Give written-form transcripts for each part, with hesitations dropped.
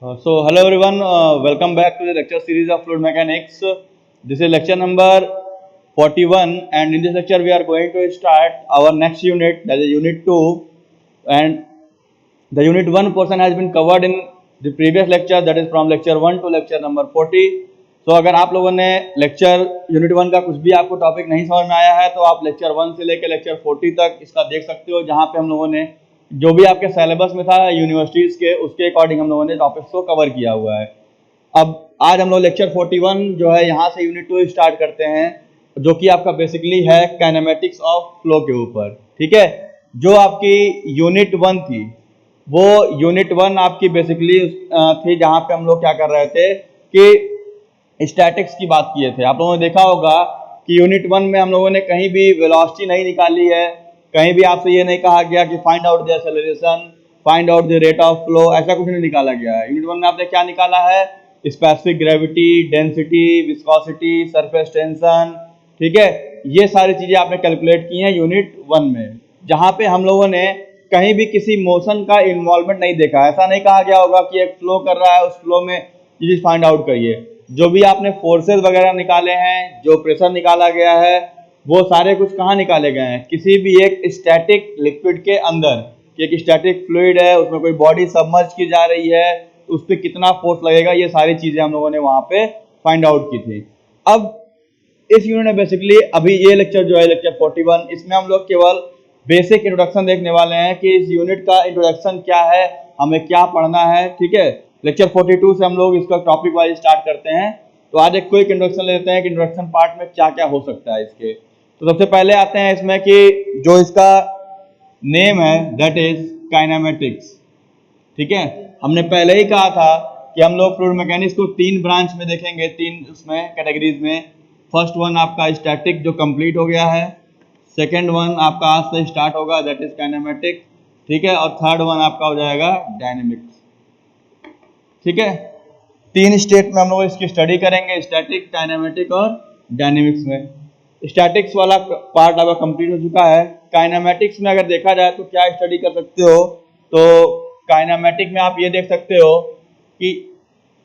Hello everyone, welcome back to the lecture series of fluid mechanics. This is lecture number 41, and in this lecture we are going to start our next unit, that is unit 2, and the unit 1 portion has been covered in the previous lecture, that is from lecture 1 to lecture number 40. So अगर आप लोगों ने lecture unit 1 का कुछ भी आपको topic नहीं समझ में आया है तो आप लेक्चर 1 से लेकर लेक्चर 40 तक इसका देख सकते हो, जहाँ पे हम लोगों ने जो भी आपके सिलेबस में था यूनिवर्सिटीज़ के उसके अकॉर्डिंग हम लोगों ने टॉपिक्स को कवर किया हुआ है। अब आज हम लोग लेक्चर 41 जो है यहाँ से यूनिट 2 स्टार्ट करते हैं, जो कि आपका बेसिकली है काइनेमेटिक्स ऑफ फ्लो के ऊपर। ठीक है, जो आपकी यूनिट 1 थी वो यूनिट 1 आपकी बेसिकली थी जहाँ पे हम लोग क्या कर रहे थे कि स्टैटिक्स की बात किए थे। आप लोगों ने देखा होगा कि यूनिट 1 में हम लोगों ने कहीं भी वेलोसिटी नहीं निकाली है, कहीं भी आपसे ये नहीं कहा गया कि find out the acceleration, find out the rate of flow, ऐसा कुछ नहीं निकाला गया है। यूनिट 1 में आपने क्या निकाला है? Specific gravity, density, viscosity, surface tension. ठीक है, ये सारी चीजें आपने कैलकुलेट की हैं यूनिट 1 में, जहां पे हम लोगों ने कहीं भी किसी मोशन का इन्वॉल्वमेंट नहीं देखा। ऐसा नहीं कहा गया होगा कि एक फ्लो कर रहा है, उस फ्लो में ये चीज फाइंड आउट करिए। जो भी आपने फोर्सेस वगैरह निकाले हैं, जो प्रेशर निकाला गया है, वो सारे कुछ कहाँ निकाले गए हैं? किसी भी एक स्टैटिक लिक्विड के अंदर। कि एक स्टैटिक फ्लूइड है, उसमें कोई बॉडी सबमर्ज की जा रही है, तो उस पर कितना फोर्स लगेगा, ये सारी चीजें हम लोगों ने वहां पे फाइंड आउट की थी। अब इस यूनिट में बेसिकली अभी ये लेक्चर जो है लेक्चर 41, इसमें हम लोग केवल बेसिक इंट्रोडक्शन देखने वाले हैं कि इस यूनिट का इंट्रोडक्शन क्या है, हमें क्या पढ़ना है। ठीक है, लेक्चर 42 से हम लोग इसका टॉपिक वाइज स्टार्ट करते हैं। तो आज एक क्विक इंट्रोडक्शन लेते हैं कि इंट्रोडक्शन पार्ट में क्या क्या हो सकता है इसके। तो सबसे पहले आते हैं इसमें कि जो इसका नेम है दैट इज काइनेमेटिक्स। ठीक है, हमने पहले ही कहा था कि हम लोग फ्लूइड मैकेनिक्स को 3 ब्रांच में देखेंगे, 3 उसमें कैटेगरीज में। फर्स्ट वन आपका स्टैटिक जो कंप्लीट हो गया है, सेकेंड वन आपका आज से स्टार्ट होगा दैट इज काइनेमेटिक। ठीक है, और थर्ड वन आपका हो जाएगा डायनेमिक्स। ठीक है, 3 स्टेट में हम लोग इसकी स्टडी करेंगे, स्टैटिक, काइनेमेटिक और डायनेमिक्स में। स्टैटिक्स वाला पार्ट आपका कंप्लीट हो चुका है। काइनेमेटिक्स में अगर देखा जाए तो क्या स्टडी कर सकते हो, तो काइनेमेटिक में आप ये देख सकते हो कि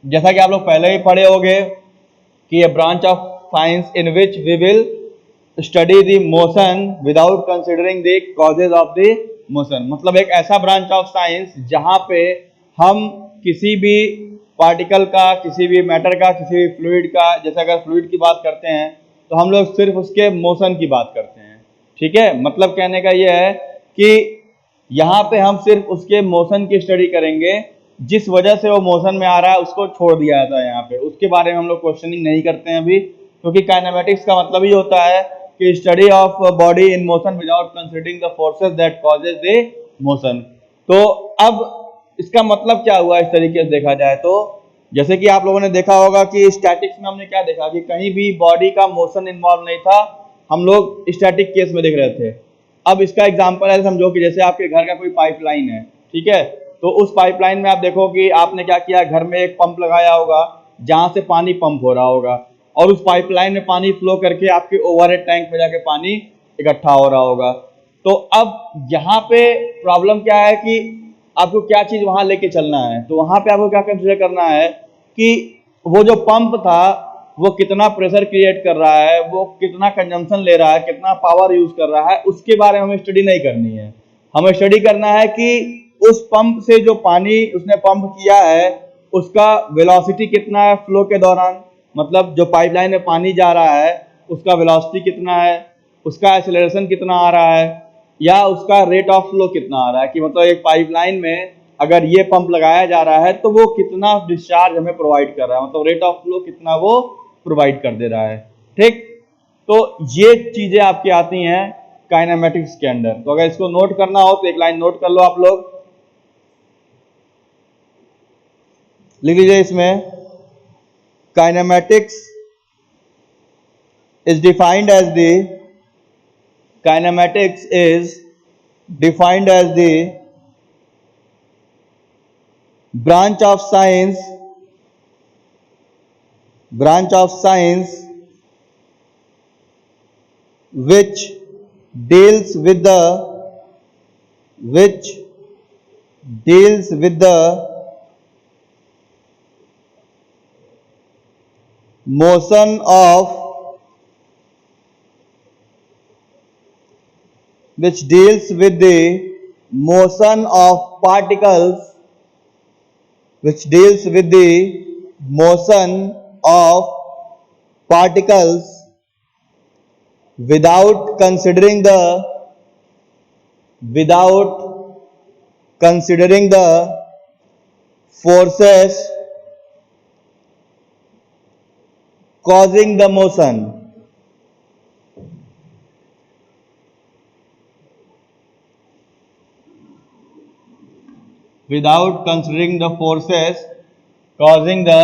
जैसा कि आप लोग पहले ही पढ़े होंगे कि ये branch of science in which we will study the motion without considering the causes of the motion. मतलब एक ऐसा ब्रांच ऑफ साइंस जहां पे हम किसी भी पार्टिकल का, किसी भी मैटर का, किसी भी फ्लूइड का, जैसे अगर फ्लूइड की बात करते हैं तो हम लोग सिर्फ उसके मोशन की बात करते हैं। ठीक है, मतलब कहने का यह है कि यहाँ पे हम सिर्फ उसके मोशन की स्टडी करेंगे, जिस वजह से वो मोशन में आ रहा है उसको छोड़ दिया जाता है यहाँ पे, उसके बारे में हम लोग क्वेश्चनिंग नहीं करते हैं अभी, क्योंकि काइनेमेटिक्स का मतलब ही होता है कि study of body in motion without considering the forces that causes the motion. तो अब इसका मतलब क्या हुआ इस तरीके से देखा जाए तो, जैसे कि आप लोगों ने देखा होगा कि स्टैटिक्स में हमने क्या देखा कि कहीं भी बॉडी का मोशन इन्वॉल्व नहीं था, हम लोग स्टैटिक केस में देख रहे थे। अब इसका एग्जांपल है, समझो कि जैसे आपके घर का कोई पाइपलाइन है। ठीक है, तो उस पाइपलाइन में आप देखो कि आपने क्या किया, घर में एक पंप लगाया होगा जहां से पानी पंप हो रहा होगा, और उस पाइपलाइन में पानी फ्लो करके आपके ओवरहेड टैंक में जाके पानी इकट्ठा हो रहा होगा। तो अब यहाँ पे प्रॉब्लम क्या है कि आपको क्या चीज वहां लेके चलना है। तो वहां पे आपको क्या कंसीडर करना है कि वो जो पंप था वो कितना प्रेशर क्रिएट कर रहा है, वो कितना कंजम्पशन ले रहा है, कितना पावर यूज कर रहा है, उसके बारे में हमें स्टडी नहीं करनी है। हमें स्टडी करना है कि उस पंप से जो पानी उसने पंप किया है उसका वेलोसिटी कितना है फ्लो के दौरान, मतलब जो पाइपलाइन में पानी जा रहा है उसका वेलोसिटी कितना है, उसका एक्सेलरेशन कितना आ रहा है, या उसका रेट ऑफ फ्लो कितना आ रहा है। कि मतलब एक पाइपलाइन में अगर ये पंप लगाया जा रहा है तो वो कितना डिस्चार्ज हमें प्रोवाइड कर रहा है, मतलब रेट ऑफ फ्लो कितना वो प्रोवाइड कर दे रहा है। ठीक, तो ये चीजें आपकी आती हैं काइनेमेटिक्स के अंदर। तो अगर इसको नोट करना हो तो एक लाइन नोट कर लो आप लोग, लिख लीजिए इसमें, kinematics is defined as the kinematics is defined as the branch of science which deals with the motion of which deals with the motion of particles, which deals with the motion of particles without considering the forces causing the motion. Without considering the forces causing the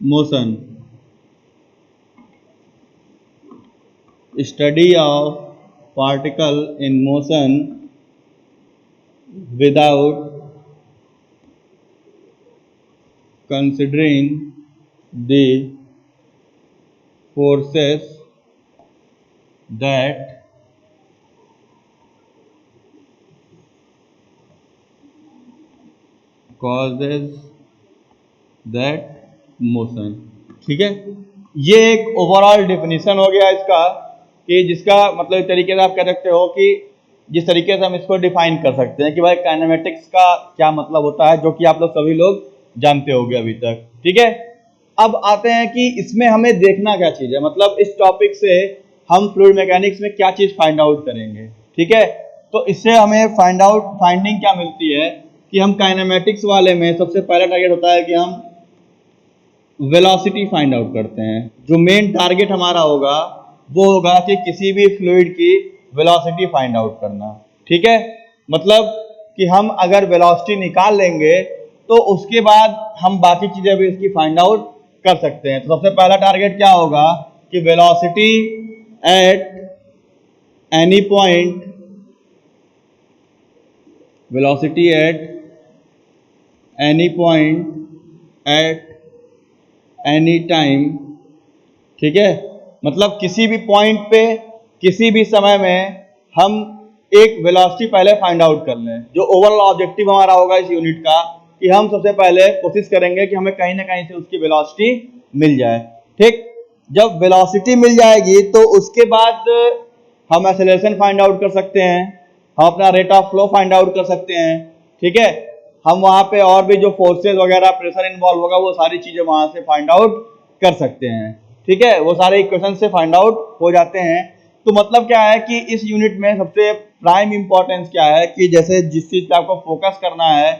motion. Study of particle in motion without considering the forces that causes that motion. ठीक है, ये एक overall definition हो गया इसका, कि जिसका मतलब एक तरीके से आप कह सकते हो कि जिस तरीके से हम इसको डिफाइन कर सकते हैं कि भाई काइनेमेटिक्स का क्या मतलब होता है, जो कि आप लोग सभी लोग जानते होंगे अभी तक। ठीक है, अब आते हैं कि इसमें हमें देखना क्या चीज़ है, मतलब इस टॉपिक से हम फ्लूइड मैकेनिक्स में क्या चीज़ फाइंड आउट करेंगे। ठीक है, तो इससे हमें फाइंडिंग क्या मिलती है कि हम काइनेमेटिक्स वाले में सबसे पहला टारगेट होता है कि हम वेलोसिटी फाइंड आउट करते हैं। जो मेन टारगेट हमारा होगा वो होगा कि किसी भी फ्लूइड की वेलोसिटी फाइंड आउट करना। ठीक है, मतलब कि हम अगर वेलोसिटी निकाल लेंगे तो उसके बाद हम बाकी चीजें भी इसकी फाइंड आउट कर सकते हैं। तो सबसे पहला टारगेट क्या होगा कि velocity at any point, velocity at any point at any time. ठीक है, मतलब किसी भी पॉइंट पे किसी भी समय में हम एक वेलोसिटी पहले फाइंड आउट कर लें। जो ओवरऑल ऑब्जेक्टिव हमारा होगा इस यूनिट का कि हम सबसे पहले कोशिश करेंगे कि हमें कहीं ना कहीं से उसकी वेलोसिटी मिल जाए। ठीक, जब वेलोसिटी मिल जाएगी तो उसके बाद हम एक्सेलरेशन फाइंड आउट कर सकते हैं, हम अपना rate of flow find out कर सकते हैं। ठीक है, हम वहां पे और भी जो फोर्सेज वगैरह प्रेशर इन्वॉल्व होगा वो सारी चीजें वहां से फाइंड आउट कर सकते हैं। ठीक है, वो सारे इक्वेशन से फाइंड आउट हो जाते हैं। तो मतलब क्या है कि इस यूनिट में सबसे प्राइम इंपॉर्टेंस क्या है कि जैसे जिस चीज पे आपको फोकस करना है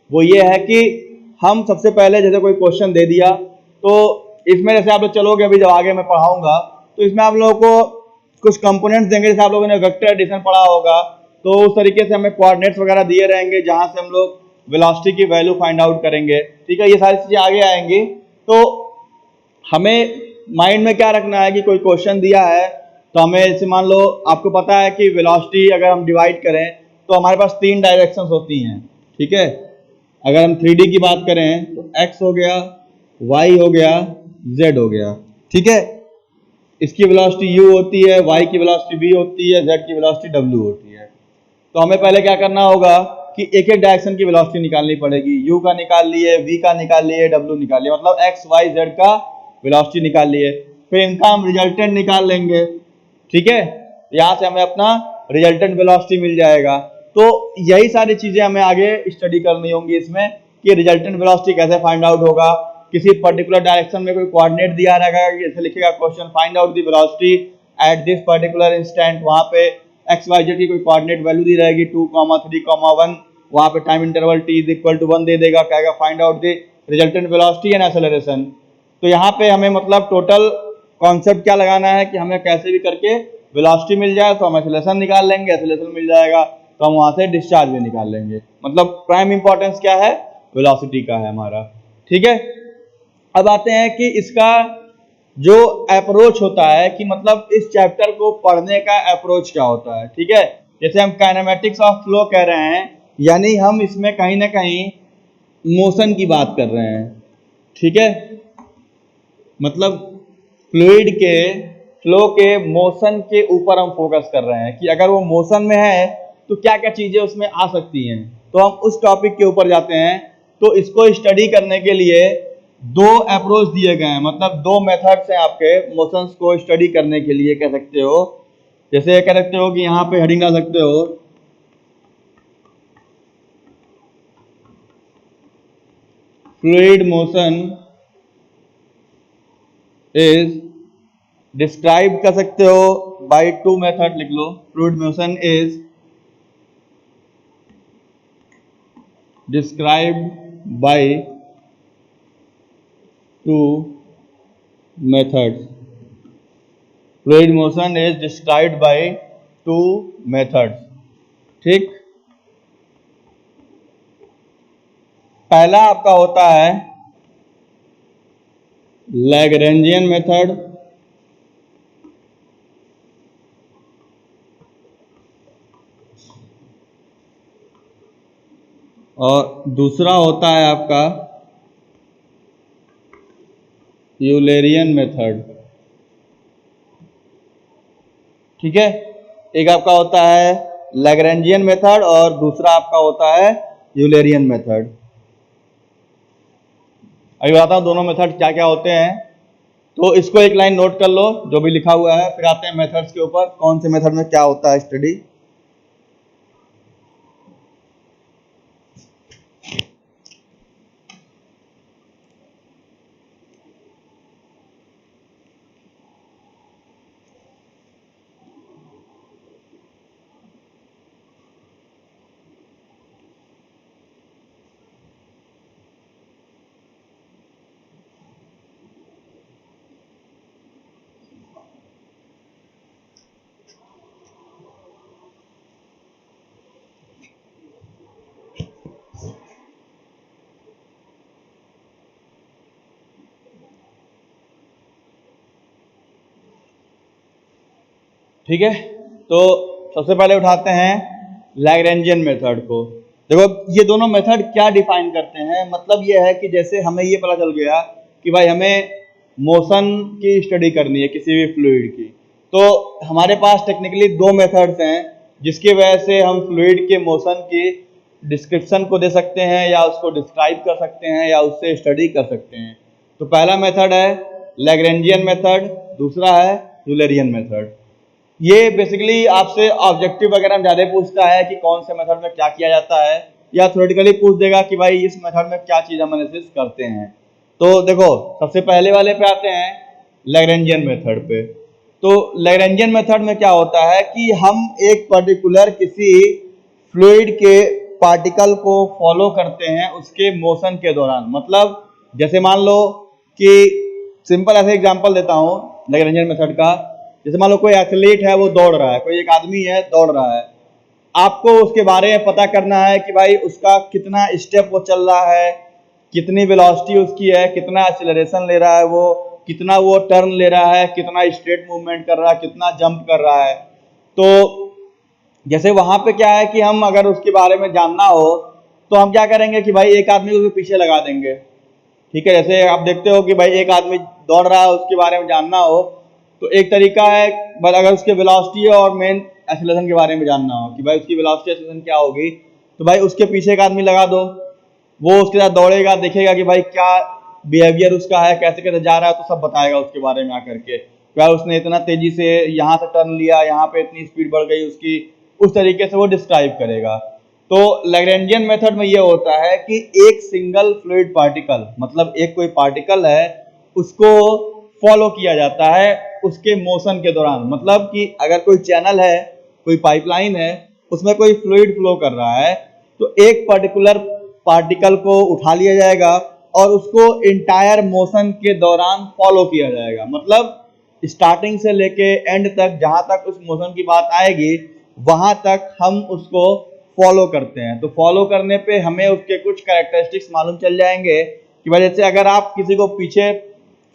वो ये है कि हम सबसे पहले जैसे कोई क्वेश्चन दे दिया तो इसमें जैसे आप लोग चलोगे, अभी जब आगे मैं पढ़ाऊंगा तो इसमें आप लोगों को कुछ कंपोनेंट्स देंगे। जैसे आप लोगों ने वेक्टर एडिशन पढ़ा होगा तो उस तरीके से हमें कोऑर्डिनेट्स वगैरह दिए रहेंगे जहां से हम लोग वेलोसिटी की वैल्यू फाइंड आउट करेंगे। ठीक है, ये सारी चीजें आगे आएंगी। तो हमें माइंड में क्या रखना है कि कोई क्वेश्चन दिया है तो हमें जैसे मान लो आपको पता है कि वेलोसिटी अगर हम डिवाइड करें तो हमारे पास 3 डायरेक्शंस होती हैं। ठीक है, अगर हम 3D की बात करें तो x हो गया, y हो गया, z हो गया। ठीक है, इसकी वेलोसिटी u होती है, y की वेलोसिटी v होती है, z की वेलोसिटी w होती है। तो हमें पहले क्या करना होगा कि एक एक डायरेक्शन की वेलोसिटी निकालनी पड़ेगी। u का निकाल लिए, v का निकाल लिए, w निकाल लिए, मतलब x y z का वेलोसिटी निकाल लिए। फिर इनका हम रिजल्टेंट निकाल लेंगे। ठीक है, यहाँ से हमें अपना रिजल्टेंट वेलोसिटी मिल जाएगा। तो यही सारी चीजें हमें आगे स्टडी करनी होंगी इसमें कि रिजल्टेंट वेलोसिटी कैसे फाइंड आउट होगा। किसी पर्टिकुलर डायरेक्शन में कोई कोऑर्डिनेट दिया रहेगा, जैसे लिखेगा question find out the velocity at this particular instant, वहां पे एक्स वाई जेड की कोई कोऑर्डिनेट वैल्यू दी रहेगी 2,3,1, वहां पे time interval t is equal to 1 दे देगा, कहेगा find out the resultant velocity and acceleration. तो यहाँ पे हमें मतलब टोटल कॉन्सेप्ट क्या लगाना है कि हमें कैसे भी करके वेलोसिटी मिल जाए तो हम एक्सेलरेशन निकाल लेंगे, एक्सेलरेशन मिल जाएगा तो हम वहां से डिस्चार्ज भी निकाल लेंगे। मतलब प्राइम इंपॉर्टेंस क्या है, वेलोसिटी का है हमारा। ठीक है, अब आते हैं कि इसका जो अप्रोच होता है कि मतलब इस चैप्टर को पढ़ने का अप्रोच क्या होता है। ठीक है, जैसे हम काइनेमेटिक्स ऑफ फ्लो कह रहे हैं, यानी हम इसमें कहीं ना कहीं मोशन की बात कर रहे हैं। ठीक है, मतलब फ्लूइड के फ्लो के मोशन के ऊपर हम फोकस कर रहे हैं कि अगर वो मोशन में है तो क्या क्या चीजें उसमें आ सकती हैं। तो हम उस टॉपिक के ऊपर जाते हैं। तो इसको स्टडी करने के लिए दो अप्रोच दिए गए हैं, मतलब दो मेथड्स हैं आपके मोशंस को स्टडी करने के लिए, कह सकते हो। जैसे कह सकते हो कि यहाँ पे हेडिंग डाल सकते हो, फ्लूइड मोशन इज डिस्क्राइब, कर सकते हो बाय टू मेथड, लिख लो, fluid motion is described by two methods. Fluid motion is described by two methods. ठीक, पहला आपका होता है लैग्रेंजियन मेथड, और दूसरा होता है आपका यूलेरियन मेथड। ठीक है, एक आपका होता है लैग्रेंजियन मेथड और दूसरा आपका होता है यूलेरियन मेथड। अभी बताता हूँ दोनों मेथड क्या क्या होते हैं, तो इसको एक लाइन नोट कर लो जो भी लिखा हुआ है, फिर आते हैं मेथड्स के ऊपर, कौन से मेथड में क्या होता है स्टडी। ठीक है, तो सबसे पहले उठाते हैं लैग्रेंजियन मेथड को। देखो ये दोनों मेथड क्या डिफाइन करते हैं, मतलब ये है कि जैसे हमें ये पता चल गया कि भाई हमें मोशन की स्टडी करनी है किसी भी फ्लूइड की, तो हमारे पास टेक्निकली दो मेथड्स हैं जिसकी वजह से हम फ्लूइड के मोशन की डिस्क्रिप्शन को दे सकते हैं या उसको डिस्क्राइब कर सकते हैं या उससे स्टडी कर सकते हैं। तो पहला मेथड है लैग्रेंजियन मेथड, दूसरा है यूलरियन मेथड। ये बेसिकली आपसे ऑब्जेक्टिव वगैरह में ज़्यादा पूछता है कि कौन से मेथड में क्या किया जाता है, या थ्योरेटिकली पूछ देगा कि भाई इस मेथड में क्या चीज़ हम एनालिसिस करते हैं। तो देखो सबसे पहले वाले पे आते हैं लैग्रेंजियन मेथड पे। तो लैग्रेंजियन मेथड में क्या होता है कि हम एक पर्टिकुलर किसी फ्लूइड के पार्टिकल को फॉलो करते हैं उसके मोशन के दौरान। मतलब जैसे मान लो कि सिंपल ऐसे एग्जांपल देता हूँ लैग्रेंजियन मेथड का। जैसे मान लो कोई एथलीट है, वो दौड़ रहा है, कोई एक आदमी है दौड़ रहा है, आपको उसके बारे में पता करना है कि भाई उसका कितना स्टेप वो चल रहा है, कितनी वेलोसिटी उसकी है, कितना एक्सीलरेशन ले रहा है, वो कितना वो टर्न ले रहा है, कितना स्ट्रेट मूवमेंट कर रहा है, कितना जंप कर रहा है। तो जैसे वहां पे क्या है कि हम अगर उसके बारे में जानना हो तो हम क्या करेंगे कि भाई एक आदमी को उसके पीछे लगा देंगे। ठीक है, जैसे आप देखते हो कि भाई एक आदमी दौड़ रहा है, उसके बारे में जानना हो तो एक तरीका है, बट अगर उसके वेलोसिटी और मेन एक्सीलरेशन के बारे में जानना हो कि भाई उसकी वेलोसिटी एक्सीलरेशन क्या होगी, तो भाई उसके पीछे एक आदमी लगा दो, वो उसके साथ दौड़ेगा, देखेगा कि भाई क्या बिहेवियर उसका है, कैसे कैसे जा रहा है, तो सब बताएगा उसके बारे में आकर के, क्या उसने इतना तेजी से यहाँ से टर्न लिया, यहाँ पे इतनी स्पीड बढ़ गई उसकी, उस तरीके से वो डिस्क्राइब करेगा। तो लैग्रेंजियन मेथड में ये होता है कि एक सिंगल फ्लूइड पार्टिकल, मतलब एक कोई पार्टिकल है, उसको फॉलो किया जाता है उसके मोशन के दौरान। मतलब कि अगर कोई चैनल है, कोई पाइपलाइन है, उसमें कोई फ्लूइड फ्लो कर रहा है, तो एक पर्टिकुलर पार्टिकल को उठा लिया जाएगा और उसको इंटायर मोशन के दौरान फॉलो किया जाएगा। मतलब स्टार्टिंग से लेके एंड तक, जहां तक उस मोशन की बात आएगी वहां तक हम उसको फॉलो करते हैं। तो फॉलो करने पे हमें उसके कुछ कैरेक्टरिस्टिक्स मालूम चल जाएंगे कि भाई जैसे अगर आप किसी को पीछे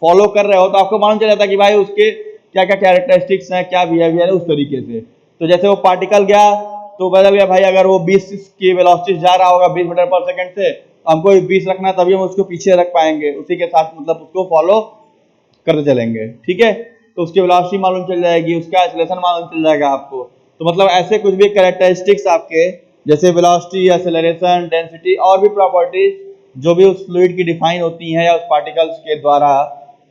फॉलो कर रहे हो तो आपको मालूम चल जाता है कि भाई उसके क्या क्या कैरेक्टरिस्टिक्स हैं, क्या बिहेवियर है, उस तरीके से। तो जैसे वो पार्टिकल गया तो बदल गया, भाई अगर वो 20 की वेलोसिटी जा रहा होगा 20 मीटर पर सेकंड से, हमको 20 रखना है, तभी हम उसको पीछे रख पाएंगे, उसी के साथ मतलब उसको फॉलो करते चलेंगे। ठीक है, तो उसकी वेलोसिटी मालूम चल जाएगी, उसका एक्सीलरेशन मालूम चल जाएगा आपको। तो मतलब ऐसे कुछ भी कैरेक्टरिस्टिक्स आपके, जैसे वेलोसिटी, एक्सीलरेशन, डेंसिटी और भी प्रॉपर्टीज जो भी उस फ्लूइड की डिफाइन होती हैं या उस पार्टिकल्स के द्वारा,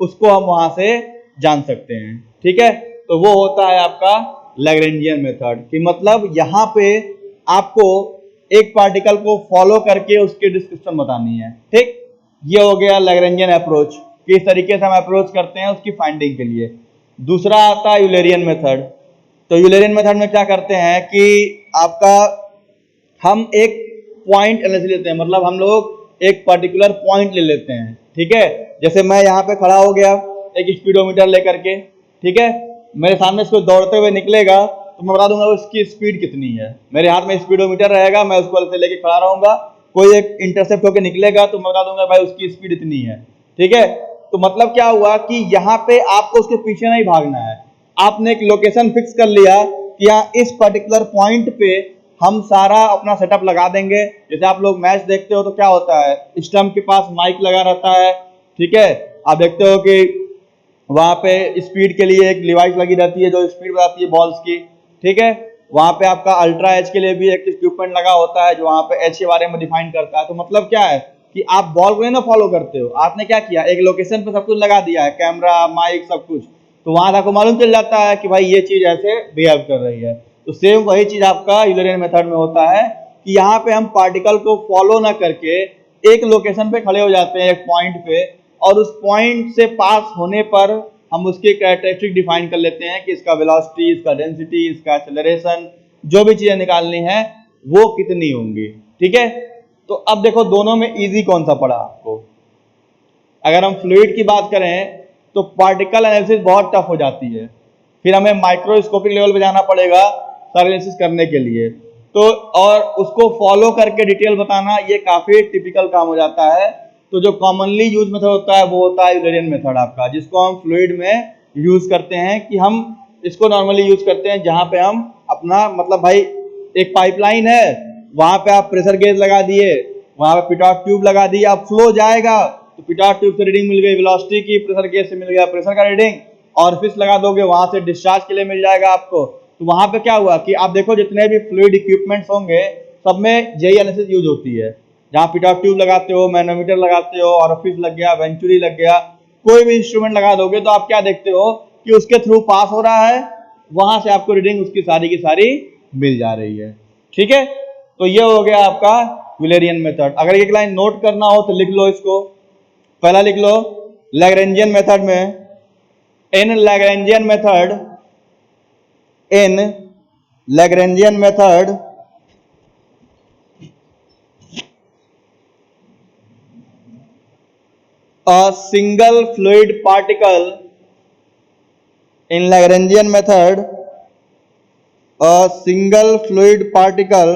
उसको हम वहां से जान सकते हैं। ठीक है, तो वो होता है आपका लैग्रेंजियन मेथड, कि मतलब यहाँ पे आपको एक पार्टिकल को फॉलो करके उसकी डिस्क्रिप्शन बतानी है। ठीक, ये हो गया लैग्रेंजियन अप्रोच, किस तरीके से हम अप्रोच करते हैं उसकी फाइंडिंग के लिए। दूसरा आता है यूलेरियन मेथड। तो यूलेरियन मेथड में क्या करते हैं कि आपका हम एक पॉइंट एनालिसिस लेते हैं, मतलब हम लोग एक पर्टिकुलर पॉइंट ले लेते हैं। ठीक है, जैसे मैं यहाँ पे खड़ा हो गया एक स्पीडोमीटर लेकर के, ठीक है, मेरे सामने इसको दौड़ते हुए निकलेगा तो मैं बता दूंगा उसकी स्पीड कितनी है। मेरे हाथ में स्पीडोमीटर रहेगा, मैं उसको ऐसे लेके खड़ा रहूंगा, कोई एक इंटरसेप्ट होकर निकलेगा तो मैं बता दूंगा भाई उसकी स्पीड इतनी है। ठीक है, तो मतलब क्या हुआ कि यहाँ पे आपको उसके पीछे नहीं भागना है, आपने एक लोकेशन फिक्स कर लिया कि यहाँ इस पर्टिकुलर पॉइंट पे हम सारा अपना सेटअप लगा देंगे। जैसे आप लोग मैच देखते हो तो क्या होता है, स्टंप के पास माइक लगा रहता है। ठीक है, आप देखते हो कि वहां पे स्पीड के लिए एक डिवाइस लगी रहती है जो स्पीड बताती है बॉल्स की। ठीक है, वहां पे आपका अल्ट्रा एच के लिए भी एक इक्विपमेंट लगा होता है जो वहां पे एच के बारे में डिफाइन करता है। तो मतलब क्या है कि आप बॉल को नहीं ना फॉलो करते हो, आपने क्या किया, एक लोकेशन पे सब कुछ लगा दिया है, कैमरा, माइक, सब कुछ, तो वहां आपको मालूम चल जाता है कि भाई ये चीज ऐसे बिहेव कर रही है। तो सेम वही चीज आपका यूलेरियन मेथड में होता है कि यहाँ पे हम पार्टिकल को फॉलो ना करके एक लोकेशन पे खड़े हो जाते हैं, एक पॉइंट पे, और उस पॉइंट से पास होने पर हम उसके कैरेक्टरिस्टिक डिफाइन कर लेते हैं कि इसका वेलोसिटी, इसका डेंसिटी, इसका एक्सेलरेशन, जो भी चीजें निकालनी है वो कितनी होंगी। ठीक है, तो अब देखो दोनों में इजी कौन सा पड़ा आपको। अगर हम फ्लूइड की बात करें तो पार्टिकल एनालिसिस बहुत टफ हो जाती है, फिर हमें माइक्रोस्कोपिक लेवल पे जाना पड़ेगा सारे एनालिसिस करने के लिए, तो और उसको फॉलो करके डिटेल बताना ये काफी टिपिकल काम हो जाता है। तो जो कॉमनली यूज मेथड होता है वो होता है यूलेरियन मेथड आपका, जिसको हम फ्लूइड में यूज करते हैं, कि हम इसको नॉर्मली यूज करते हैं जहां पे हम अपना मतलब भाई एक पाइपलाइन है, वहां पे आप प्रेशर गेज लगा दिए, वहां पे पिटॉट ट्यूब लगा दी, अब फ्लो जाएगा तो पिटॉट ट्यूब से रीडिंग मिल गई, वेलोसिटी की, प्रेशर गेज से मिल गया प्रेशर का रीडिंग, और फिश लगा दोगे वहां से डिस्चार्ज के लिए मिल जाएगा आपको। तो वहां पे क्या हुआ कि आप देखो जितने भी फ्लूइड इक्विपमेंट्स होंगे सब में यही एनालिसिस यूज होती है, जहां पिटॉट ट्यूब लगाते हो, मैनोमीटर लगाते हो, और फिश लग गया, वेंचुरी लग गया, कोई भी इंस्ट्रूमेंट लगा दोगे तो आप क्या देखते हो कि उसके थ्रू पास हो रहा है, वहां से आपको रीडिंग उसकी सारी की सारी मिल जा रही है। ठीक है, तो ये हो गया आपका यूलेरियन मेथड। अगर एक लाइन नोट करना हो तो लिख लो इसको, पहला लिख लो लैग्रेंजियन मेथड में, in Lagrangian method, in Lagrangian method a single fluid particle, in Lagrangian method a single fluid particle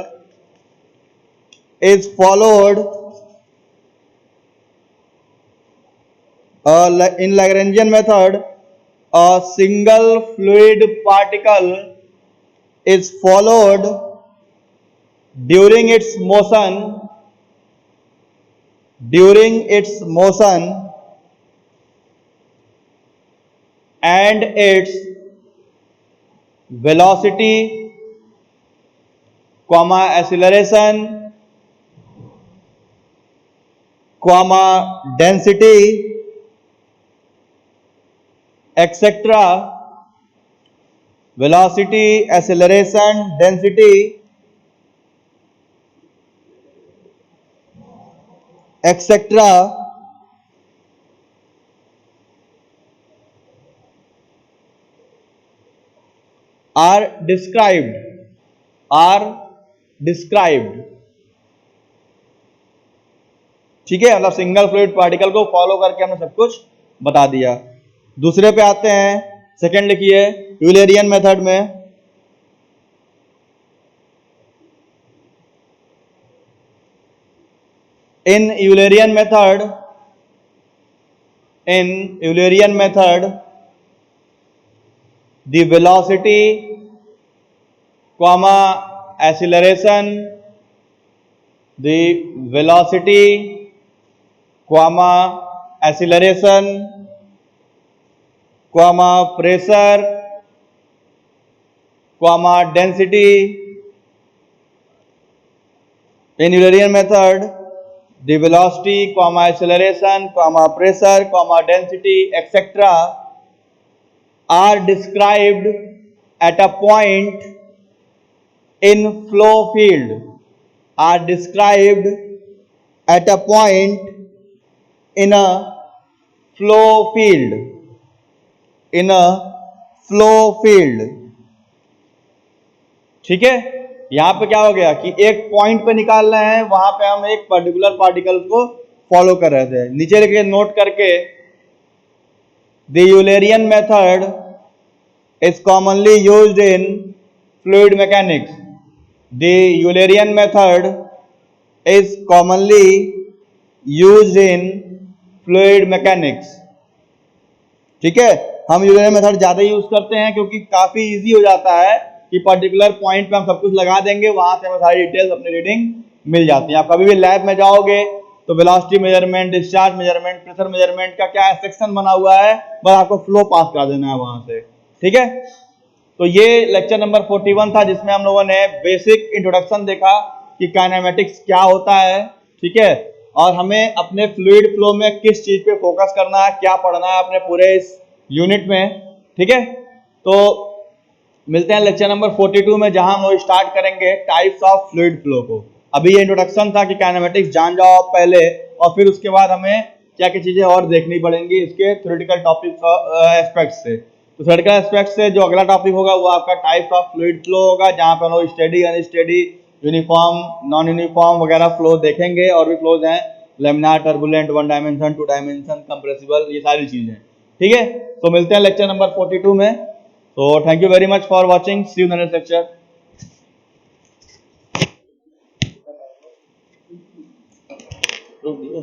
is followed, in Lagrangian method a single fluid particle is followed during its motion and its velocity, acceleration, density, etc. velocity, acceleration, density, etc. are described, ठीक है, मतलब single fluid particle को follow करके हमने सब कुछ बता दिया। दूसरे पे आते हैं, सेकंड लिखिए यूलेरियन मेथड में, in Eulerian method the velocity, acceleration, the velocity, acceleration, pressure, density, in Eulerian method the velocity, comma acceleration, comma pressure, comma density, etc. are described at a point in flow field, are described at a point in a flow field, in a flow field. ठीक है, यहां पे क्या हो गया कि एक point पे निकाल रहे हैं, वहां पे हम एक पर्टिकुलर पार्टिकल को फॉलो कर रहे थे. नीचे लिखे नोट करके, the Eulerian method is commonly used in fluid mechanics. The Eulerian method is commonly used in fluid mechanics. ठीक है, हम यूलरियन मेथड ज्यादा यूज करते हैं क्योंकि काफी इजी हो जाता है कि पर्टिकुलर पॉइंट पे हम सब कुछ लगा देंगे, वहां से हमें सारी डिटेल्स अपनी रीडिंग मिल जाती है. आप कभी भी लैब में जाओगे तो velocity measurement, discharge measurement, pressure measurement का क्या सेक्शन बना हुआ है, बस आपको फ्लो पास कर देना है वहां से. ठीक है, तो ये लेक्चर नंबर 41 था जिसमें हम लोगों ने बेसिक इंट्रोडक्शन देखा कि काइनेमेटिक्स क्या होता है. ठीक है, और हमें अपने फ्लूइड फ्लो में किस चीज पे फोकस करना है, क्या पढ़ना है अपने पूरे इस यूनिट में. ठीक है, तो मिलते हैं लेक्चर नंबर 42 में, जहां हम लोग स्टार्ट करेंगे टाइप्स ऑफ फ्लूइड फ्लो को. अभी ये इंट्रोडक्शन था कि काइनेमेटिक्स जान जाओ आप पहले, और फिर उसके बाद हमें क्या क्या चीजें और देखनी पड़ेंगी इसके थ्योरेटिकल टॉपिक एस्पेक्ट से. तो थ्योरेटिकल एस्पेक्ट से जो अगला टॉपिक होगा वो आपका टाइप्स ऑफ फ्लूइड फ्लो होगा, जहां पे हम लोग steady, unsteady, uniform, non uniform वगैरह फ्लो देखेंगे. और भी फ्लोज हैं, laminar, turbulent, 1 dimension, 2 dimension, compressible, ये सारी चीजें. ठीक है, तो मिलते हैं लेक्चर नंबर 42 में. So thank you very much for watching. See you in the next lecture. रोक दिया.